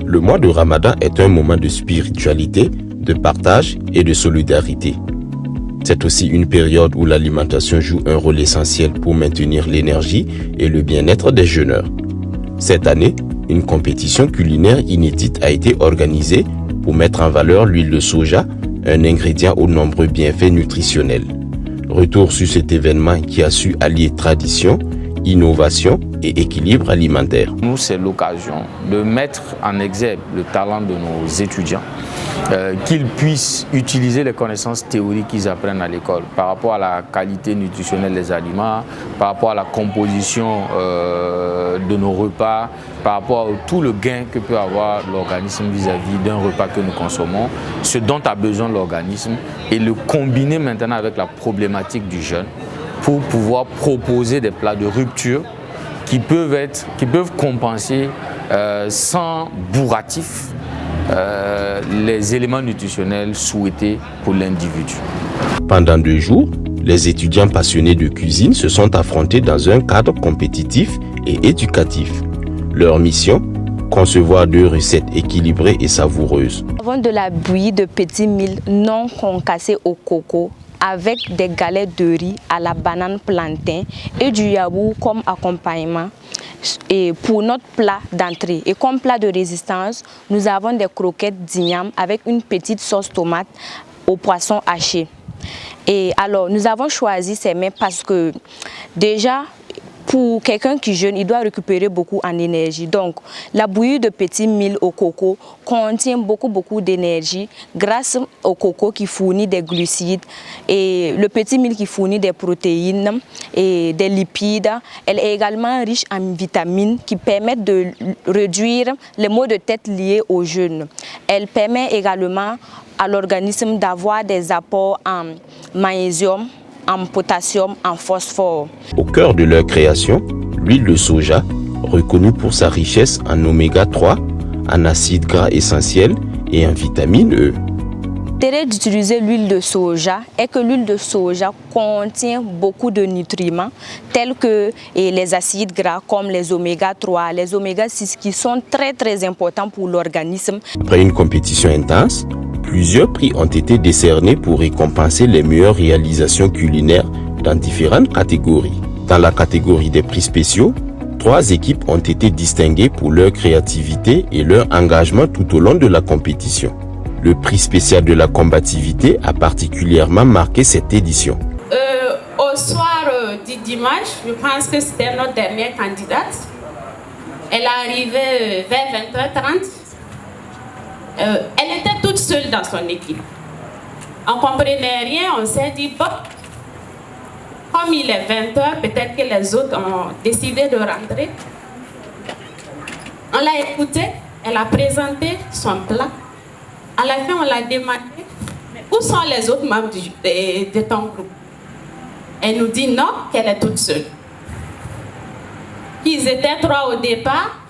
Le mois de Ramadan est un moment de spiritualité, de partage et de solidarité. C'est aussi une période où l'alimentation joue un rôle essentiel pour maintenir l'énergie et le bien-être des jeûneurs. Cette année, une compétition culinaire inédite a été organisée pour mettre en valeur l'huile de soja, un ingrédient aux nombreux bienfaits nutritionnels. Retour sur cet événement qui a su allier tradition, innovation et équilibre alimentaire. Nous, c'est l'occasion de mettre en exergue le talent de nos étudiants, qu'ils puissent utiliser les connaissances théoriques qu'ils apprennent à l'école par rapport à la qualité nutritionnelle des aliments, par rapport à la composition de nos repas, par rapport à tout le gain que peut avoir l'organisme vis-à-vis d'un repas que nous consommons, ce dont a besoin l'organisme, et le combiner maintenant avec la problématique du jeûne pour pouvoir proposer des plats de rupture qui peuvent compenser sans bourratif les éléments nutritionnels souhaités pour l'individu. Pendant 2 jours, les étudiants passionnés de cuisine se sont affrontés dans un cadre compétitif et éducatif. Leur mission, concevoir 2 recettes équilibrées et savoureuses. Nous avons de la bouillie de petits milles non concassés au coco avec des galettes de riz à la banane plantain et du yaourt comme accompagnement. Et pour notre plat d'entrée et comme plat de résistance, nous avons des croquettes d'igname avec une petite sauce tomate au poisson haché. Et alors, nous avons choisi ces mets parce que déjà, pour quelqu'un qui jeûne, il doit récupérer beaucoup en énergie. Donc, la bouillie de petits milles au coco contient beaucoup d'énergie grâce au coco qui fournit des glucides et le petit mille qui fournit des protéines et des lipides. Elle est également riche en vitamines qui permettent de réduire les maux de tête liés au jeûne. Elle permet également à l'organisme d'avoir des apports en magnésium, en potassium, en phosphore. Au cœur de leur création, l'huile de soja, reconnue pour sa richesse en oméga 3, en acides gras essentiels et en vitamine E. L'intérêt d'utiliser l'huile de soja est que l'huile de soja contient beaucoup de nutriments tels que les acides gras comme les oméga 3, les oméga 6 qui sont très importants pour l'organisme. Après une compétition intense, plusieurs prix ont été décernés pour récompenser les meilleures réalisations culinaires dans différentes catégories. Dans la catégorie des prix spéciaux, 3 équipes ont été distinguées pour leur créativité et leur engagement tout au long de la compétition. Le prix spécial de la combativité a particulièrement marqué cette édition. Au soir du dimanche, je pense que c'était notre dernière candidate. Elle est arrivée vers 20h30. Elle était toute seule dans son équipe. On ne comprenait rien, on s'est dit, bon, comme il est 20h, peut-être que les autres ont décidé de rentrer. On l'a écoutée, elle a présenté son plat. À la fin, on l'a demandé, où sont les autres membres de ton groupe? Elle nous dit non, qu'elle est toute seule. Ils étaient 3 au départ,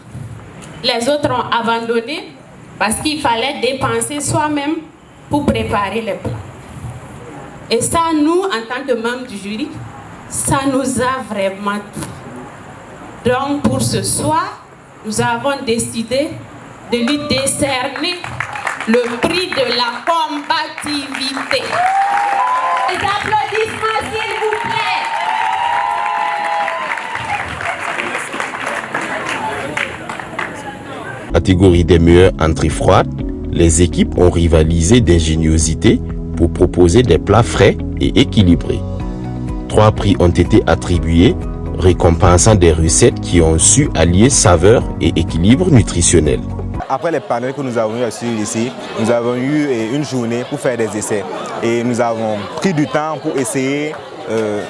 les autres ont abandonné parce qu'il fallait dépenser soi-même pour préparer les plats. Et ça, nous, en tant que membres du jury, ça nous a vraiment tout. Donc, pour ce soir, nous avons décidé de lui décerner le prix de la combativité. Les applaudissements, s'il vous plaît. Catégorie des meilleures entrées froides, les équipes ont rivalisé d'ingéniosité pour proposer des plats frais et équilibrés. 3 prix ont été attribués, récompensant des recettes qui ont su allier saveur et équilibre nutritionnel. Après les panels que nous avons eu ici, nous avons eu une journée pour faire des essais. Et nous avons pris du temps pour essayer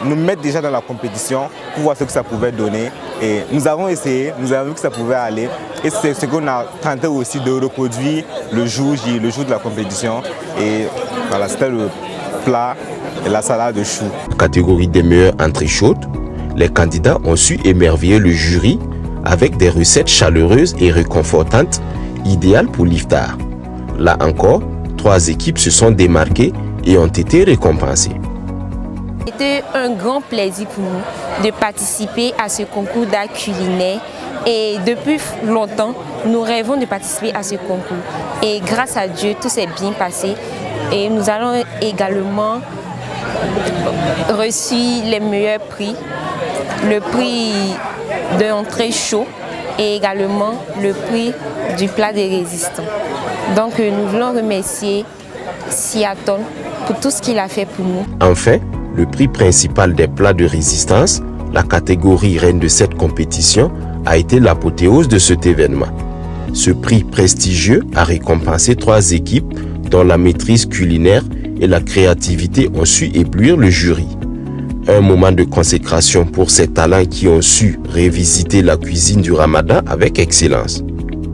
nous mettre déjà dans la compétition pour voir ce que ça pouvait donner. Et nous avons essayé, nous avons vu que ça pouvait aller. Et c'est ce qu'on a tenté aussi de reproduire le jour de la compétition. Et voilà, c'était le plat et la salade de choux. Catégorie des meilleures entrées chaudes, les candidats ont su émerveiller le jury avec des recettes chaleureuses et réconfortantes, idéales pour l'iftar. Là encore, 3 équipes se sont démarquées et ont été récompensées. C'était un grand plaisir pour nous de participer à ce concours d'art culinaire et depuis longtemps, nous rêvons de participer à ce concours. Et grâce à Dieu, tout s'est bien passé et nous allons également reçu les meilleurs prix, le prix d'entrée chaud et également le prix du plat des résistants. Donc nous voulons remercier Seattle pour tout ce qu'il a fait pour nous. Enfin, le prix principal des plats de résistance, la catégorie reine de cette compétition, a été l'apothéose de cet événement. Ce prix prestigieux a récompensé 3 équipes dont la maîtrise culinaire et la créativité ont su éblouir le jury. Un moment de consécration pour ces talents qui ont su revisiter la cuisine du Ramadan avec excellence.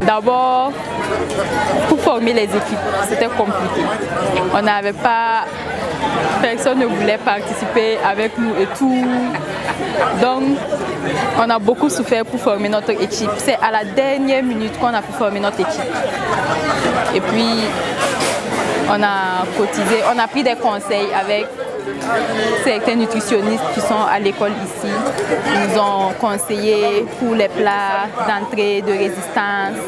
D'abord, pour former les équipes, c'était compliqué. On n'avait pas... Personne ne voulait participer avec nous et tout. Donc, on a beaucoup souffert pour former notre équipe. C'est à la dernière minute qu'on a pu former notre équipe. Et puis, on a cotisé, on a pris des conseils avec certains nutritionnistes qui sont à l'école ici. Ils nous ont conseillé pour les plats d'entrée, de résistance.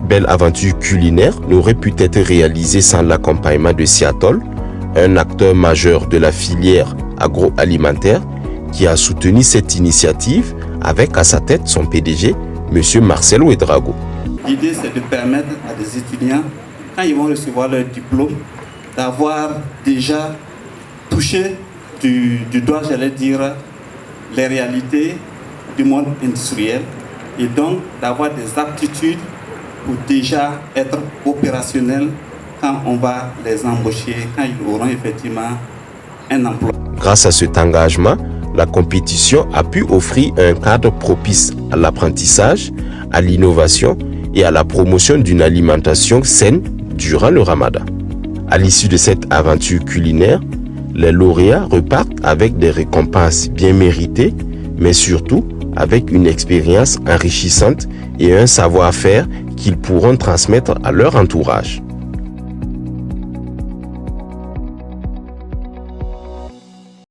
Belle aventure culinaire n'aurait pu être réalisée sans l'accompagnement de Seattle, un acteur majeur de la filière agroalimentaire qui a soutenu cette initiative avec à sa tête son PDG, M. Marcel Ouedraogo. L'idée, c'est de permettre à des étudiants, quand ils vont recevoir leur diplôme, d'avoir déjà touché du doigt, j'allais dire, les réalités du monde industriel et donc d'avoir des aptitudes pour déjà être opérationnels quand on va les embaucher, quand ils auront effectivement un emploi. Grâce à cet engagement, la compétition a pu offrir un cadre propice à l'apprentissage, à l'innovation et à la promotion d'une alimentation saine durant le Ramadan. À l'issue de cette aventure culinaire, les lauréats repartent avec des récompenses bien méritées, mais surtout avec une expérience enrichissante et un savoir-faire qu'ils pourront transmettre à leur entourage.